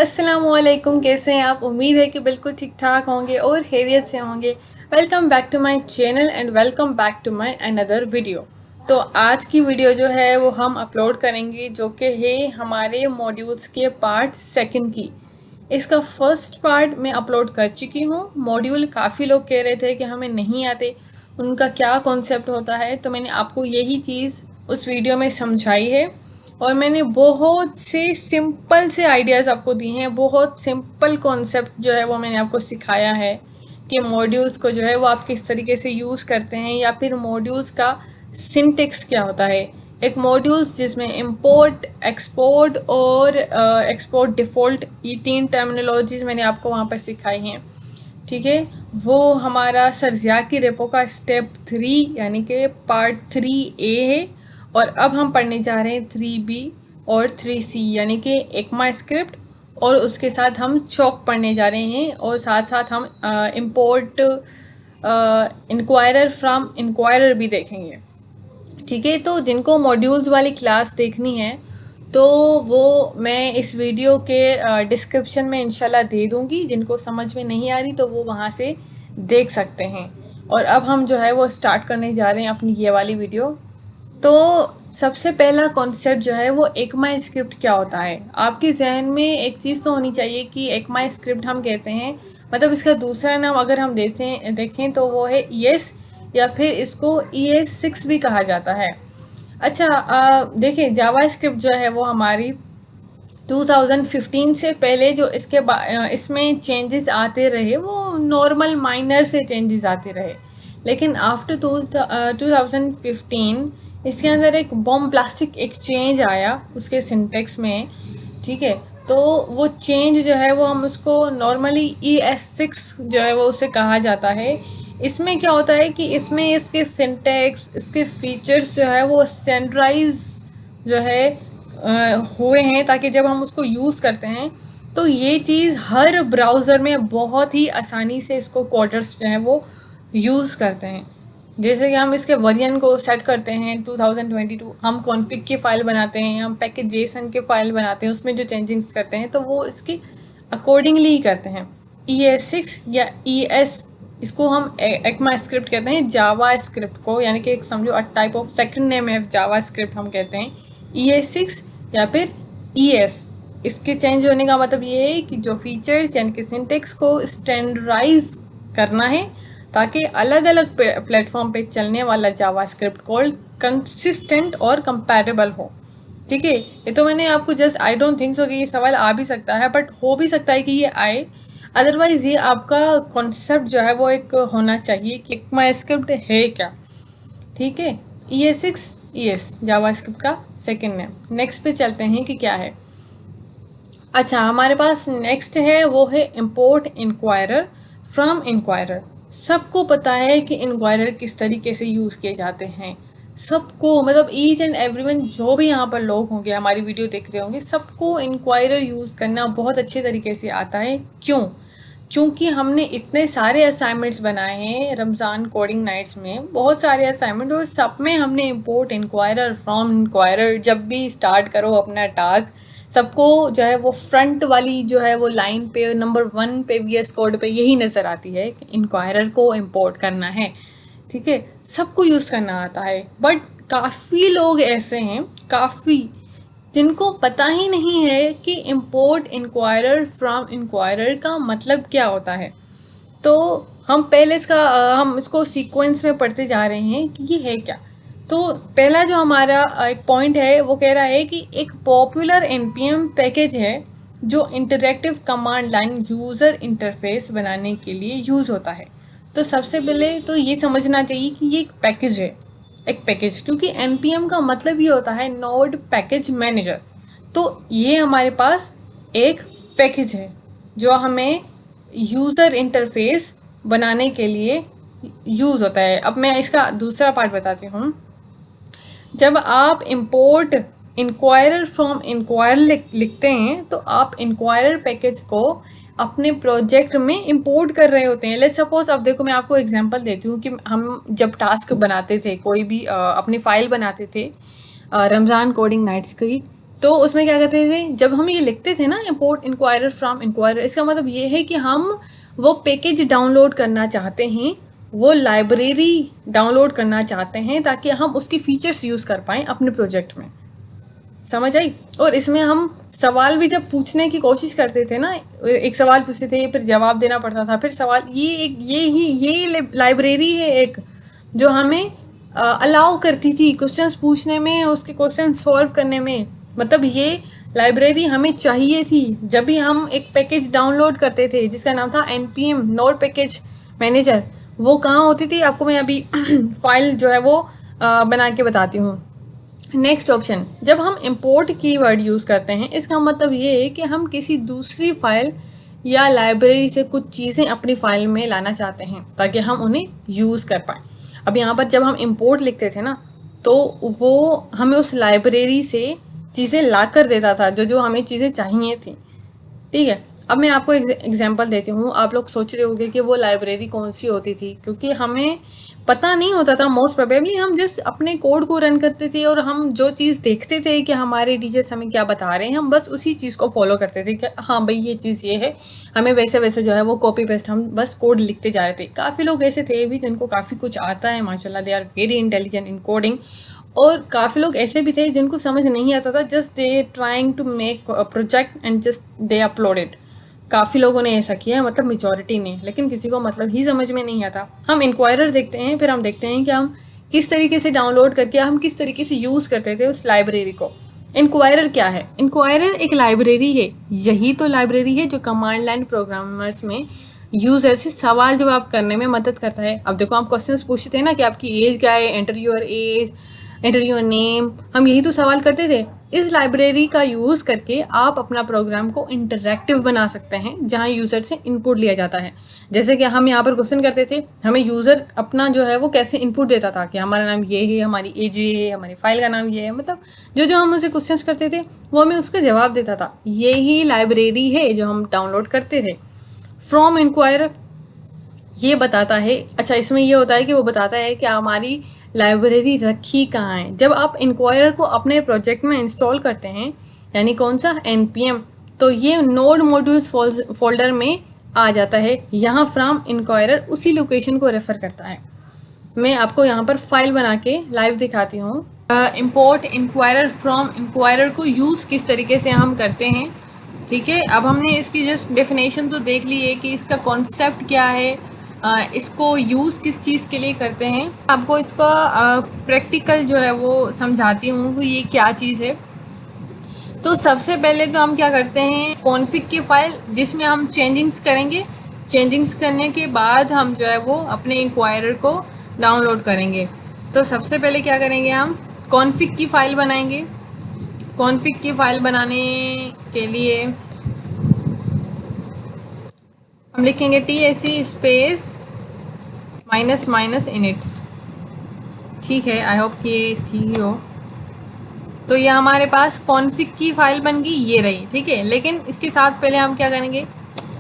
अस्सलामुअलैकुम, कैसे हैं आप। उम्मीद है कि बिल्कुल ठीक ठाक होंगे और खैरियत से होंगे। Welcome back to my channel and welcome back to my another video. तो आज की वीडियो जो है वो हम अपलोड करेंगे, जो कि है हमारे मॉड्यूल्स के पार्ट सेकंड की। इसका फर्स्ट पार्ट मैं अपलोड कर चुकी हूँ। मॉड्यूल काफ़ी लोग कह रहे थे कि हमें नहीं आते, उनका क्या कॉन्सेप्ट होता है, तो मैंने आपको यही चीज़ उस वीडियो में समझाई है और मैंने बहुत से सिंपल से आइडियाज़ आपको दिए हैं। बहुत सिंपल कॉन्सेप्ट जो है वो मैंने आपको सिखाया है कि मॉड्यूल्स को जो है वो आप किस तरीके से यूज़ करते हैं, या फिर मॉड्यूल्स का सिंटेक्स क्या होता है। एक मॉड्यूल्स जिसमें इंपोर्ट, एक्सपोर्ट और एक्सपोर्ट डिफ़ॉल्ट, ये 3 टर्मिनोलॉजीज़ मैंने आपको वहाँ पर सिखाई हैं। ठीक है, वो हमारा सरजिया की रेपो का स्टेप 3 यानी कि पार्ट 3A है। और अब हम पढ़ने जा रहे हैं 3B और 3C यानी कि एकमा स्क्रिप्ट, और उसके साथ हम चौक पढ़ने जा रहे हैं, और साथ साथ हम इंपोर्ट इंक्वायरर फ्रॉम इंक्वायरर भी देखेंगे। ठीक है, तो जिनको मॉड्यूल्स वाली क्लास देखनी है तो वो मैं इस वीडियो के डिस्क्रिप्शन में इंशाल्लाह दे दूँगी। जिनको समझ में नहीं आ रही तो वो वहाँ से देख सकते हैं। और अब हम जो है वो स्टार्ट करने जा रहे हैं अपनी ये वाली वीडियो। तो सबसे पहला कॉन्सेप्ट जो है वो एकमा स्क्रिप्ट क्या होता है। आपके जहन में एक चीज़ तो होनी चाहिए कि एकमा स्क्रिप्ट हम कहते हैं, मतलब इसका दूसरा नाम अगर हम देखें तो वो है ES, या फिर इसको ES6 भी कहा जाता है। अच्छा, देखिए जावा स्क्रिप्ट जो है वो हमारी 2015 से पहले जो इसमें चेंजेस आते रहे वो नॉर्मल माइनर से चेंजेस आते रहे, लेकिन आफ्टर 2015 इसके अंदर एक बॉम्ब प्लास्टिक एक्सचेंज आया उसके सिंटेक्स में। ठीक है, तो वो चेंज जो है वो हम उसको नॉर्मली ES6 जो है वो उसे कहा जाता है। इसमें क्या होता है कि इसमें इसके सिंटेक्स, इसके फीचर्स जो है वो स्टैंडर्डाइज जो है हुए हैं, ताकि जब हम उसको यूज़ करते हैं तो ये चीज़ हर ब्राउज़र में बहुत ही आसानी से इसको कोडर्स जो हैं वो यूज़ करते हैं। जैसे कि हम इसके वर्जन को सेट करते हैं 2022, हम कॉन्फ़िग की फ़ाइल बनाते हैं, हम पैकेज जेसन के फ़ाइल बनाते हैं, उसमें जो चेंजिंग्स करते हैं तो वो इसकी अकॉर्डिंगली ही करते हैं। ES6 या ES, इसको हम एकमा स्क्रिप्ट कहते हैं जावा स्क्रिप्ट को, यानी कि एक समझो टाइप ऑफ सेकंड नेम है जावा स्क्रिप्ट हम कहते हैं ES6 या फिर ES। इसके चेंज होने का मतलब ये है कि जो फीचर्स यानी कि सिंटेक्स को स्टैंडर्डाइज करना है, ताकि अलग अलग प्लेटफॉर्म पे चलने वाला जावा स्क्रिप्ट कोड कंसिस्टेंट और कंपैटिबल हो। ठीक है, ये तो मैंने आपको just, I don't think so कि ये सवाल आ भी सकता है, बट हो भी सकता है कि ये आए। अदरवाइज़ ये आपका कॉन्सेप्ट जो है वो एक होना चाहिए कि एकमा स्क्रिप्ट है क्या। ठीक है, ES6 ES जावा स्क्रिप्ट का सेकंड नेम। नेक्स्ट पे चलते हैं कि क्या है। अच्छा, हमारे पास नेक्स्ट है वो है इंपोर्ट इंक्वायरर फ्रॉम इंक्वायरर। सबको पता है कि इंक्वायरर किस तरीके से यूज़ किए जाते हैं। सबको, मतलब ईच एंड एवरीवन, जो भी यहाँ पर लोग होंगे हमारी वीडियो देख रहे होंगे, सबको इंक्वायरर यूज़ करना बहुत अच्छे तरीके से आता है। क्यों? क्योंकि हमने इतने सारे असाइनमेंट्स बनाए हैं रमज़ान कोडिंग नाइट्स में, बहुत सारे असाइनमेंट, और सब में हमने इंपोर्ट इंक्वायरर फ्रॉम इंक्वायरर, जब भी स्टार्ट करो अपना टास्क, सबको जो है वो फ्रंट वाली जो है वो लाइन पे नंबर 1 पे VS कोड पे यही नज़र आती है कि इंक्वायरर को इंपोर्ट करना है। ठीक है, सबको यूज़ करना आता है, बट काफ़ी लोग ऐसे हैं, काफ़ी, जिनको पता ही नहीं है कि इंपोर्ट इंक्वायरर फ्रॉम इंक्वायरर का मतलब क्या होता है। तो हम पहले हम इसको सीक्वेंस में पढ़ते जा रहे हैं कि ये है क्या। तो पहला जो हमारा एक पॉइंट है वो कह रहा है कि एक पॉपुलर NPM पैकेज है जो interactive command line user interface बनाने के लिए यूज़ होता है। तो सबसे पहले तो ये समझना चाहिए कि ये एक पैकेज है, एक पैकेज, क्योंकि NPM का मतलब ये होता है नोड पैकेज मैनेजर। तो ये हमारे पास एक पैकेज है जो हमें यूज़र इंटरफेस बनाने के लिए यूज़ होता है। अब मैं इसका दूसरा पार्ट बताती हूँ। जब आप इंपोर्ट इंक्वायरर फ्रॉम इंक्वायरर लिखते हैं तो आप इंक्वायरर पैकेज को अपने प्रोजेक्ट में इंपोर्ट कर रहे होते हैं। लेट्स सपोज, अब देखो मैं आपको एग्जांपल देती हूँ कि हम जब टास्क बनाते थे, कोई भी अपनी फ़ाइल बनाते थे रमज़ान कोडिंग नाइट्स की, तो उसमें क्या करते थे, जब हम ये लिखते थे ना इंपोर्ट इंक्वायरर फ्रॉम इंक्वायरर, इसका मतलब ये है कि हम वो पैकेज डाउनलोड करना चाहते हैं, वो लाइब्रेरी डाउनलोड करना चाहते हैं ताकि हम उसकी फीचर्स यूज़ कर पाएँ अपने प्रोजेक्ट में। समझ आई? और इसमें हम सवाल भी जब पूछने की कोशिश करते थे ना, एक सवाल पूछते थे फिर जवाब देना पड़ता था, फिर सवाल, ये लाइब्रेरी है एक जो हमें अलाउ करती थी क्वेश्चंस पूछने में, उसके क्वेश्चन सॉल्व करने में। मतलब ये लाइब्रेरी हमें चाहिए थी जब भी हम एक पैकेज डाउनलोड करते थे जिसका नाम था npm नोड पैकेज मैनेजर। वो कहाँ होती थी आपको मैं अभी फाइल जो है वो बना के बताती हूँ। नेक्स्ट ऑप्शन, जब हम इंपोर्ट कीवर्ड यूज़ करते हैं इसका मतलब ये है कि हम किसी दूसरी फाइल या लाइब्रेरी से कुछ चीज़ें अपनी फाइल में लाना चाहते हैं ताकि हम उन्हें यूज़ कर पाएँ। अब यहाँ पर जब हम इंपोर्ट लिखते थे ना तो वो हमें उस लाइब्रेरी से चीज़ें ला कर देता था जो जो हमें चीज़ें चाहिए थी। ठीक है, अब मैं आपको एग्जांपल देती हूँ। आप लोग सोच रहे होंगे कि वो लाइब्रेरी कौन सी होती थी, क्योंकि हमें पता नहीं होता था। मोस्ट प्रोबेबली हम जस्ट अपने कोड को रन करते थे और हम जो चीज़ देखते थे कि हमारे टीचर्स हमें क्या बता रहे हैं, हम बस उसी चीज़ को फॉलो करते थे कि हाँ भाई ये चीज़ ये है, हमें वैसे वैसे जो है वो कॉपी पेस्ट हम बस कोड लिखते जा रहे थे। काफ़ी लोग ऐसे थे भी जिनको काफ़ी कुछ आता है माशाल्लाह, they are very intelligent in coding. और काफ़ी लोग ऐसे भी थे जिनको समझ नहीं आता था, just they trying to make project and just they uploaded. काफ़ी लोगों ने ऐसा किया है, मतलब मेजॉरिटी ने, लेकिन किसी को मतलब ही समझ में नहीं आता। हम इंक्वायरर देखते हैं, फिर हम देखते हैं कि हम किस तरीके से डाउनलोड करके हम किस तरीके से यूज़ करते थे उस लाइब्रेरी को। इंक्वायरर क्या है? इंक्वायरर एक लाइब्रेरी है, यही तो लाइब्रेरी है जो कमांड लाइन प्रोग्रामर्स में यूज़र से सवाल जवाब करने में मदद करता है। अब देखो, आप क्वेश्चंस पूछते हैं ना कि आपकी एज क्या है, enter your age, enter your name, हम यही तो सवाल करते थे। इस लाइब्रेरी का यूज़ करके आप अपना प्रोग्राम को इंटरैक्टिव बना सकते हैं जहां यूज़र से इनपुट लिया जाता है। जैसे कि हम यहाँ पर क्वेश्चन करते थे, हमें यूज़र अपना जो है वो कैसे इनपुट देता था कि हमारा नाम ये है, हमारी एज ये है, हमारी फाइल का नाम ये है, मतलब जो जो हम उसे क्वेश्चंस करते थे वो हमें उसका जवाब देता था। यही लाइब्रेरी है जो हम डाउनलोड करते थे। फ्रॉम इंक्वायरर ये बताता है, अच्छा इसमें ये होता है कि वो बताता है कि हमारी लाइब्रेरी रखी कहाँ है। जब आप इंक्वायरर को अपने प्रोजेक्ट में इंस्टॉल करते हैं, यानी कौन सा, npm, तो ये नोड मॉड्यूल्स फोल्डर में आ जाता है। यहाँ फ्रॉम इंक्वायरर उसी लोकेशन को रेफर करता है। मैं आपको यहाँ पर फाइल बना के लाइव दिखाती हूँ। इंपोर्ट इंक्वायरर फ्रॉम इंक्वायरर को यूज़ किस तरीके से हम करते हैं। ठीक है, अब हमने इसकी जस्ट डेफिनेशन तो देख ली है कि इसका कॉन्सेप्ट क्या है, इसको यूज़ किस चीज़ के लिए करते हैं। आपको इसका प्रैक्टिकल जो है वो समझाती हूँ कि ये क्या चीज़ है। तो सबसे पहले तो हम क्या करते हैं, कॉन्फ़िग की फाइल जिसमें हम चेंजिंग्स करेंगे। चेंजिंग्स करने के बाद हम जो है वो अपने इंक्वायरर को डाउनलोड करेंगे। तो सबसे पहले क्या करेंगे, हम कॉन्फ़िग की फ़ाइल बनाएंगे। कॉन्फ़िग की फ़ाइल बनाने के लिए हम लिखेंगे tsc space minus minus init. ठीक है, आई होप कि ये ठीक ही हो। तो ये हमारे पास कॉन्फ़िग की फ़ाइल बन गई, ये रही। ठीक है, लेकिन इसके साथ पहले हम क्या करेंगे,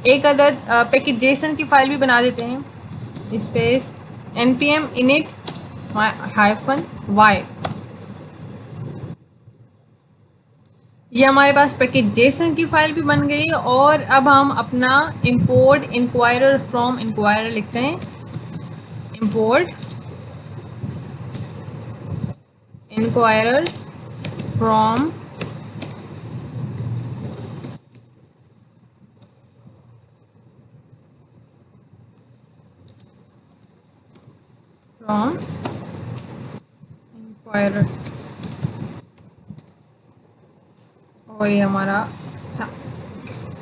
एक अदद पैकेज जेसन की फ़ाइल भी बना देते हैं। Space npm init -y। ये हमारे पास पैकेज जेसन की फ़ाइल भी बन गई। और अब हम अपना इंपोर्ट इंक्वायरर फ्रॉम इंक्वायरर लिखते हैं। इंपोर्ट इंक्वायरर फ्रॉम इंक्वायरर, और ये हमारा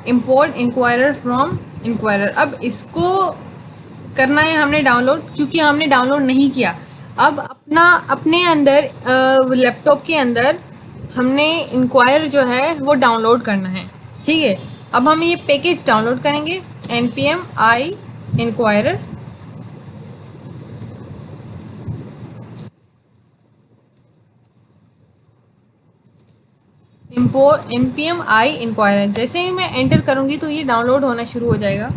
इंपोर्ट इंक्वायरर फ्रॉम इंक्वायरर। अब इसको करना है हमने डाउनलोड, क्योंकि हमने डाउनलोड नहीं किया। अब अपने अंदर लैपटॉप के अंदर हमने इंक्वायर जो है वो डाउनलोड करना है। ठीक है, अब हम ये पैकेज डाउनलोड करेंगे, npm i inquirer. npm i inquirer, जैसे ही मैं एंटर करूँगी तो ये डाउनलोड होना शुरू हो जाएगा।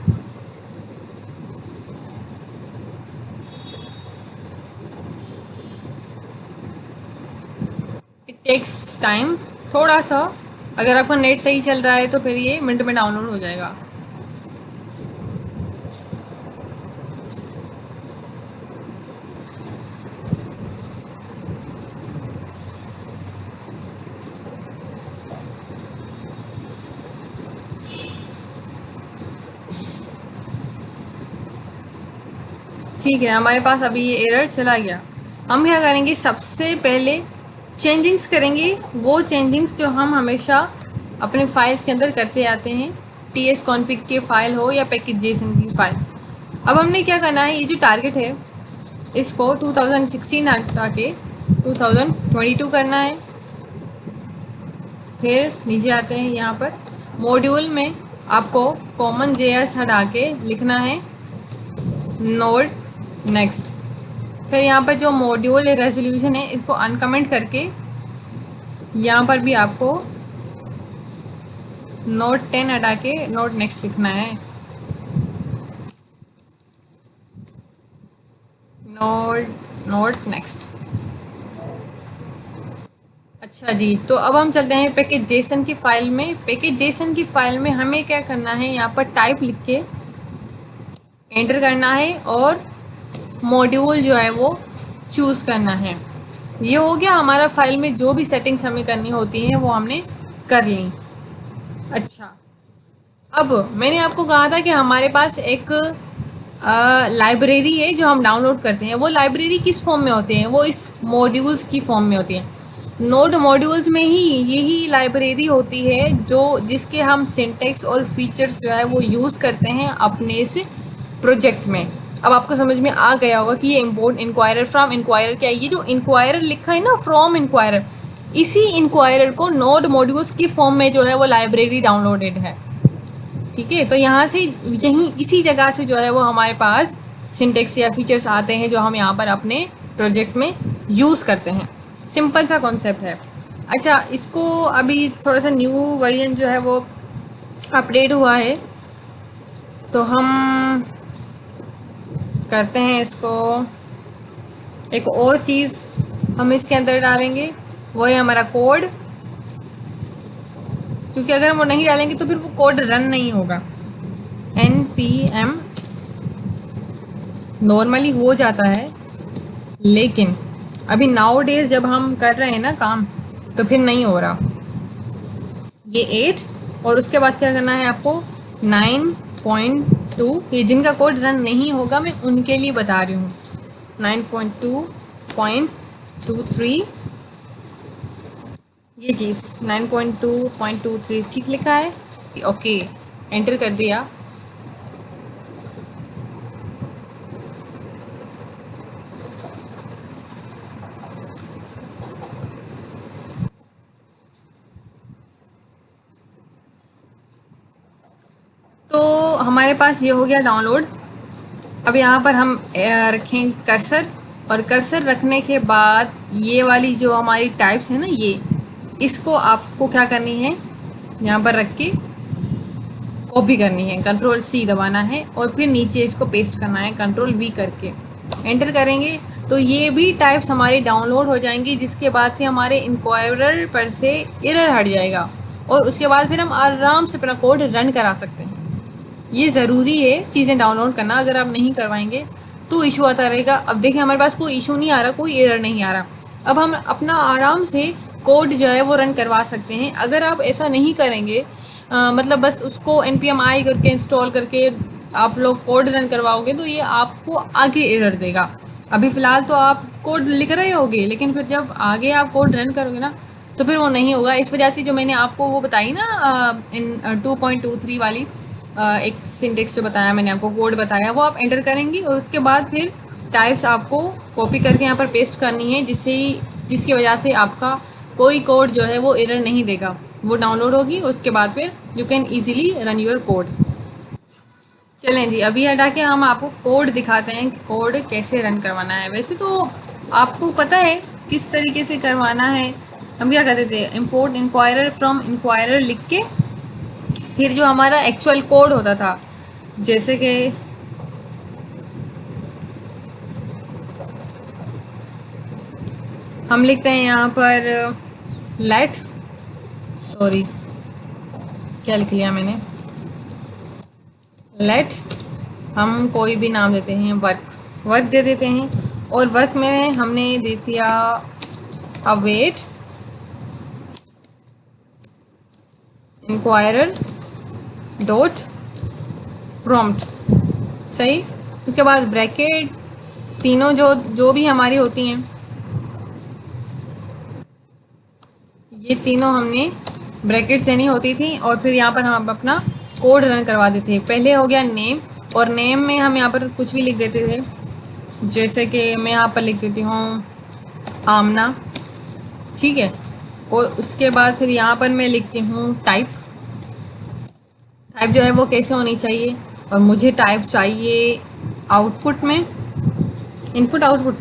It takes time. थोड़ा सा, अगर आपका नेट सही चल रहा है तो फिर ये मिनट में डाउनलोड हो जाएगा। ठीक है, हमारे पास अभी ये एरर चला गया। हम क्या करेंगे, सबसे पहले चेंजिंग्स करेंगे, वो चेंजिंग्स जो हम हमेशा अपने फाइल्स के अंदर करते आते हैं, ts config के फाइल हो या पैकेज जेसन की फाइल। अब हमने क्या करना है, ये जो टारगेट है इसको 2016 हटा के 2022 करना है। फिर नीचे आते हैं, यहाँ पर मॉड्यूल में आपको कॉमन जेएस हटा के लिखना है नोड नेक्स्ट। फिर यहाँ पर जो मॉड्यूल रेजोल्यूशन है इसको अनकमेंट करके यहाँ पर भी आपको नोड 10 हटा के नोड नेक्स्ट लिखना है, नोड नेक्स्ट। अच्छा जी, तो अब हम चलते हैं पैकेज जेसन की फाइल में। पैकेज जेसन की फाइल में हमें क्या करना है, यहाँ पर टाइप लिख के एंटर करना है और मॉड्यूल जो है वो चूज़ करना है। ये हो गया, हमारा फाइल में जो भी सेटिंग्स हमें करनी होती हैं वो हमने कर ली। अच्छा, अब मैंने आपको कहा था कि हमारे पास एक लाइब्रेरी है जो हम डाउनलोड करते हैं। वो लाइब्रेरी किस फॉर्म में होते हैं, वो इस मॉड्यूल्स की फॉर्म में होती हैं। नोड मॉड्यूल्स में ही यही लाइब्रेरी होती है जो जिसके हम सिंटेक्स और फीचर्स जो है वो यूज़ करते हैं अपने इस प्रोजेक्ट में। अब आपको समझ में आ गया होगा कि ये इम्पोर्ट इंक्वायरर फ्रॉम इंक्वायरर क्या है। ये जो इंक्वायरर लिखा है ना, फ्रॉम इंक्वायरर, इसी इंक्वायरर को नोड मॉड्यूल्स की फॉर्म में जो है वो लाइब्रेरी डाउनलोडेड है। ठीक है, तो यहाँ से यहीं इसी जगह से जो है वो हमारे पास सिंटेक्स या फीचर्स आते हैं जो हम यहाँ पर अपने प्रोजेक्ट में यूज़ करते हैं। सिंपल सा कॉन्सेप्ट है। अच्छा, इसको अभी थोड़ा सा न्यू वर्जन जो है वो अपडेट हुआ है, तो हम करते हैं इसको, एक और चीज़ हम इसके अंदर डालेंगे, वो है हमारा कोड। क्योंकि अगर हम वो नहीं डालेंगे तो फिर वो कोड रन नहीं होगा। npm नॉर्मली हो जाता है, लेकिन अभी नाउ डेज जब हम कर रहे हैं ना काम, तो फिर नहीं हो रहा। ये 8 और उसके बाद क्या करना है आपको 9.2। ये जिनका कोड रन नहीं होगा मैं उनके लिए बता रही हूँ। 9.2.23 ये चीज़ 9.2.23 ठीक लिखा है। ओके, एंटर कर दिया। तो हमारे पास ये हो गया डाउनलोड। अब यहाँ पर हम रखें कर्सर, और कर्सर रखने के बाद ये वाली जो हमारी टाइप्स है ना, ये इसको आपको क्या करनी है, यहाँ पर रख के कॉपी करनी है, कंट्रोल C दबाना है और फिर नीचे इसको पेस्ट करना है कंट्रोल V करके। एंटर करेंगे तो ये भी टाइप्स हमारी डाउनलोड हो जाएंगी, जिसके बाद से हमारे इंक्वायरर पर से एरर हट जाएगा और उसके बाद फिर हम आराम से अपना कोड रन करा सकते हैं। ये ज़रूरी है चीज़ें डाउनलोड करना, अगर आप नहीं करवाएंगे तो इशू आता रहेगा। अब देखिए, हमारे पास कोई इशू नहीं आ रहा, कोई एरर नहीं आ रहा। अब हम अपना आराम से कोड जो है वो रन करवा सकते हैं। अगर आप ऐसा नहीं करेंगे, मतलब बस उसको npm करके इंस्टॉल करके आप लोग कोड रन करवाओगे, तो ये आपको आगे एरर देगा। अभी फ़िलहाल तो आप कोड लिख रहे होगे, लेकिन फिर जब आगे आप कोड रन करोगे ना, तो फिर वो नहीं होगा। इस वजह से जो मैंने आपको वो बताई ना, इन 2.23 वाली एक सिंटेक्स जो बताया मैंने आपको, कोड बताया, वो आप एंटर करेंगे और उसके बाद फिर टाइप्स आपको कॉपी करके यहाँ पर पेस्ट करनी है, जिसकी वजह से आपका कोई कोड जो है वो एरर नहीं देगा। वो डाउनलोड होगी, उसके बाद फिर you can easily run your code. चलें जी, अभी हटा के हम आपको कोड दिखाते हैं कि कोड कैसे रन करवाना है। वैसे तो आपको पता है किस तरीके से करवाना है। हम क्या करते थे, इम्पोर्ट इंक्वायरर फ्रॉम इंक्वायरर लिख के फिर जो हमारा एक्चुअल कोड होता था, जैसे कि हम लिखते हैं यहाँ पर लेट सॉरी, क्या लिख लिया मैंने, लेट, हम कोई भी नाम देते हैं, वर्क दे देते हैं। और वर्क में हमने दे दिया अवेट इंक्वायरर डॉट प्रॉम्प्ट, सही। उसके बाद ब्रैकेट, तीनों जो भी हमारी होती हैं, ये तीनों हमने ब्रैकेट से नहीं होती थी। और फिर यहाँ पर हम अपना कोड रन करवा देते हैं। पहले हो गया नेम, और नेम में हम यहाँ पर कुछ भी लिख देते थे, जैसे कि मैं यहाँ पर लिख देती हूँ आमना, ठीक है। और उसके बाद फिर यहाँ पर मैं लिखती हूँ टाइप जो है वो कैसे होनी चाहिए, और मुझे टाइप चाहिए आउटपुट में, इनपुट आउटपुट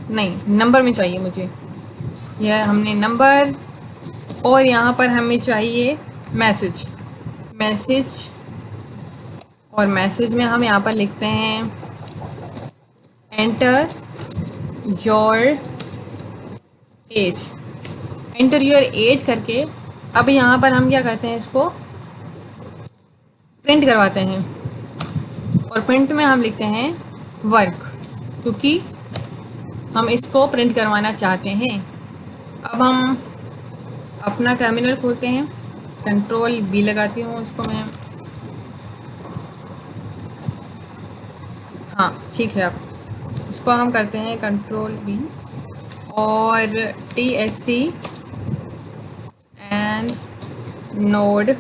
नहीं, नंबर में चाहिए मुझे। यह हमने नंबर, और यहाँ पर हमें चाहिए मैसेज, और मैसेज में हम यहाँ पर लिखते हैं enter your age, enter your age करके। अब यहाँ पर हम क्या करते हैं, इसको प्रिंट करवाते हैं, और प्रिंट में हम लिखते हैं वर्क, क्योंकि हम इसको प्रिंट करवाना चाहते हैं। अब हम अपना टर्मिनल खोलते हैं, Ctrl+V लगाती हूँ इसको मैं, हाँ ठीक है। अब इसको हम करते हैं Ctrl+V और TSC and node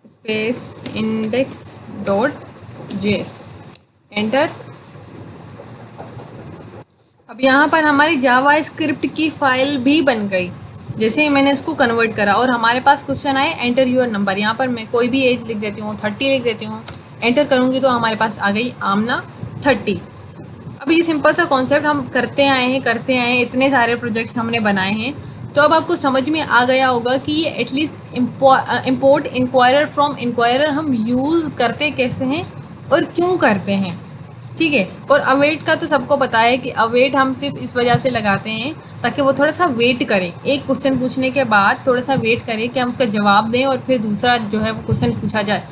space index.js, enter. अब यहाँ पर हमारी जावा स्क्रिप्ट की फाइल भी बन गई, जैसे ही मैंने इसको कन्वर्ट करा और हमारे पास क्वेश्चन आए एंटर योर नंबर। यहाँ पर मैं कोई भी एज लिख देती हूँ, 30 लिख देती हूँ, एंटर करूँगी तो हमारे पास आ गई आमना 30। अब ये सिंपल सा कॉन्सेप्ट हम करते आए हैं, इतने सारे प्रोजेक्ट्स हमने बनाए हैं, तो अब आपको समझ में आ गया होगा कि ये at least import inquirer from inquirer हम यूज़ करते कैसे हैं और क्यों करते हैं, ठीक है। और अवेट का तो सबको पता है कि अवेट हम सिर्फ इस वजह से लगाते हैं ताकि वो थोड़ा सा वेट करे, एक क्वेश्चन पूछने के बाद थोड़ा सा वेट करे कि हम उसका जवाब दें और फिर दूसरा जो है वो क्वेश्चन पूछा जाए।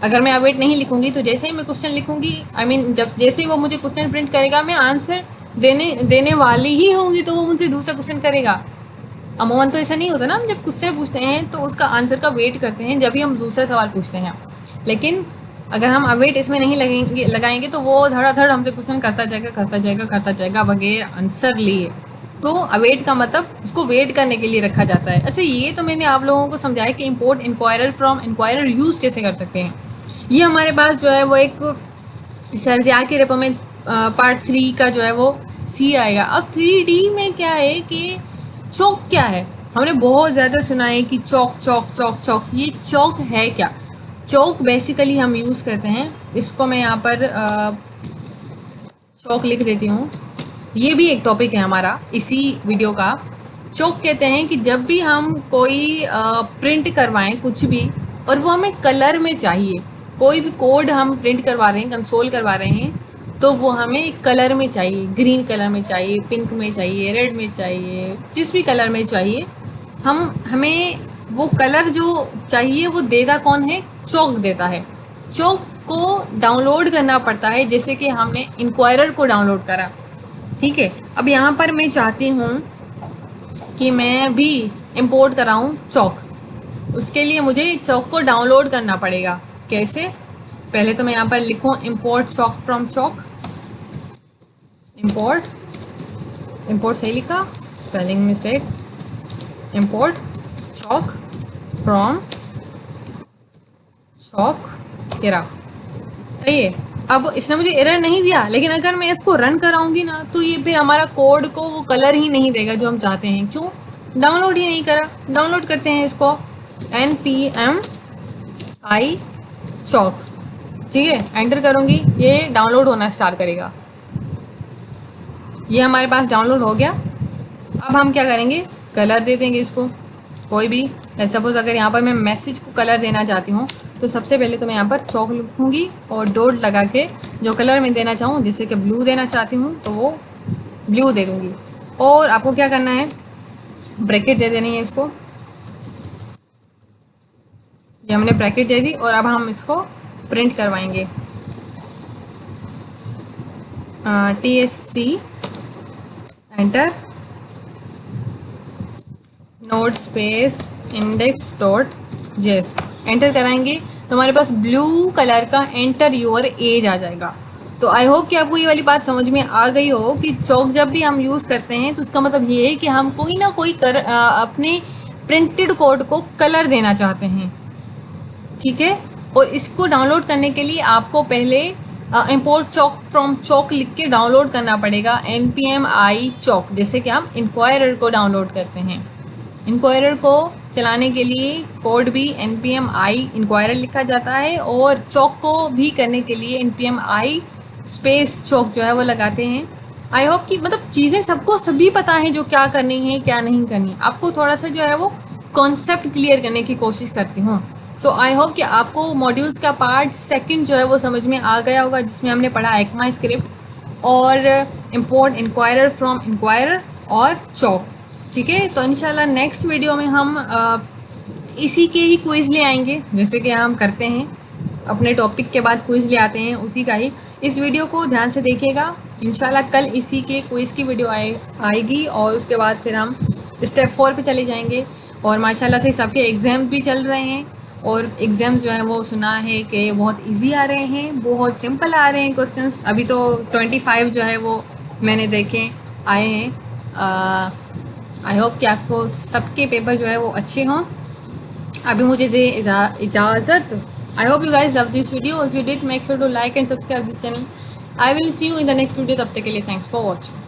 अगर मैं अवेट नहीं लिखूंगी तो जैसे ही मैं क्वेश्चन लिखूंगी, जब जैसे ही वो मुझे क्वेश्चन प्रिंट करेगा, मैं आंसर देने वाली ही होंगी तो वो मुझसे दूसरा क्वेश्चन करेगा। अमूमन तो ऐसा नहीं होता ना, हम जब क्वेश्चन पूछते हैं तो उसका आंसर का वेट करते हैं, जब भी हम दूसरा सवाल पूछते हैं। लेकिन अगर हम अवेट इसमें नहीं लगाएंगे तो वो धड़ाधड़ हमसे क्वेश्चन करता जाएगा बगैर आंसर लिए। तो अवेट का मतलब उसको वेट करने के लिए रखा जाता है। अच्छा, ये तो मैंने आप लोगों को समझाया कि import inquirer from inquirer use कैसे कर सकते हैं। ये हमारे पास जो है वो एक सर्जिया के रेपो में पार्ट 3 का जो है वो सी आएगा। अब 3D में क्या है कि चौक क्या है, हमने बहुत ज़्यादा सुना है कि चौक। ये चौक है क्या? चौक बेसिकली हम यूज़ करते हैं, इसको मैं यहाँ पर चौक लिख देती हूँ। ये भी एक टॉपिक है हमारा इसी वीडियो का। चौक कहते हैं कि जब भी हम कोई प्रिंट करवाएं कुछ भी और वो हमें कलर में चाहिए, कोई भी कोड हम प्रिंट करवा रहे हैं, कंसोल करवा रहे हैं, तो वो हमें कलर में चाहिए, ग्रीन कलर में चाहिए, पिंक में चाहिए, रेड में चाहिए, जिस भी कलर में चाहिए। हमें वो कलर जो चाहिए वो देता कौन है? चौक देता है। चौक को डाउनलोड करना पड़ता है, जैसे कि हमने इंक्वायरर को डाउनलोड करा, ठीक है। अब यहाँ पर मैं चाहती हूँ कि मैं भी इंपोर्ट कराऊँ चौक, उसके लिए मुझे चौक को डाउनलोड करना पड़ेगा। कैसे? पहले तो मैं यहाँ पर लिखूँ import Chowk from Chowk, import सही लिखा, spelling mistake, import Chowk from Chowk, error सही है। अब इसने मुझे एरर नहीं दिया, लेकिन अगर मैं इसको रन कराऊंगी ना तो ये फिर हमारा कोड को वो कलर ही नहीं देगा जो हम चाहते हैं। क्यों? डाउनलोड ही नहीं करा। डाउनलोड करते हैं इसको, npmi चौक, ठीक है। एंटर करूंगी, ये डाउनलोड होना स्टार्ट करेगा। ये हमारे पास डाउनलोड हो गया। अब हम क्या करेंगे? कलर दे देंगे इसको कोई भी। सपोज अगर यहाँ पर मैं मैसेज को कलर देना चाहती हूँ तो सबसे पहले तो मैं यहाँ पर चौक लिखूँगी और डॉट लगा के जो कलर मैं देना चाहूँ, जैसे कि ब्लू देना चाहती हूँ तो वो ब्लू दे दूँगी। और आपको क्या करना है, ब्रैकेट दे देनी है इसको, ये हमने ब्रैकेट दे दी और अब हम इसको प्रिंट करवाएंगे। TSC enter, note space index dot जेस एंटर कराएंगे तो हमारे पास ब्लू कलर का एंटर योर एज आ जाएगा। तो आई होप कि आपको ये वाली बात समझ में आ गई हो कि चौक जब भी हम यूज़ करते हैं तो उसका मतलब ये है कि हम कोई ना कोई अपने प्रिंटेड कोड को कलर देना चाहते हैं, ठीक है। और इसको डाउनलोड करने के लिए आपको पहले इम्पोर्ट चौक फ्रॉम चौक लिख के डाउनलोड करना पड़ेगा npm i चौक, जैसे कि हम इंक्वायरर को डाउनलोड करते हैं। इंक्वायरर को चलाने के लिए कोड भी npm i इंक्वायरर लिखा जाता है और चौक को भी करने के लिए npm i स्पेस चौक जो है वो लगाते हैं। आई होप कि मतलब चीज़ें सबको सभी पता है जो क्या करनी है क्या नहीं करनी। आपको थोड़ा सा जो है वो कॉन्सेप्ट क्लियर करने की कोशिश करती हूँ। तो आई होप कि आपको मॉड्यूल्स का पार्ट सेकंड जो है वो समझ में आ गया होगा, जिसमें हमने पढ़ा एक्मा स्क्रिप्ट और इम्पोर्ट इंक्वायरर फ्रॉम इंक्वायरर और चौक, ठीक है। तो इंशाल्लाह नेक्स्ट वीडियो में हम इसी के ही क्विज़ ले आएंगे, जैसे कि हम करते हैं अपने टॉपिक के बाद क्विज़ ले आते हैं उसी का ही। इस वीडियो को ध्यान से देखिएगा, इंशाल्लाह कल इसी के क्विज़ की वीडियो आएगी और उसके बाद फिर हम स्टेप 4 पे चले जाएंगे। और माशाल्लाह से सबके एग्ज़ाम भी चल रहे हैं और एग्ज़ाम्स जो हैं वो सुना है कि बहुत इजी आ रहे हैं, बहुत सिंपल आ रहे हैं क्वेश्चंस। अभी तो 25 जो है वो मैंने देखे आए हैं। आई होप कि आपको सबके पेपर जो है वो अच्छे हों। अभी मुझे दे इजाज़त। I hope you guys love this video. If you did make sure to like and subscribe this channel. I will see you in the next video. तब तक के लिए थैंक्स फॉर वॉचिंग।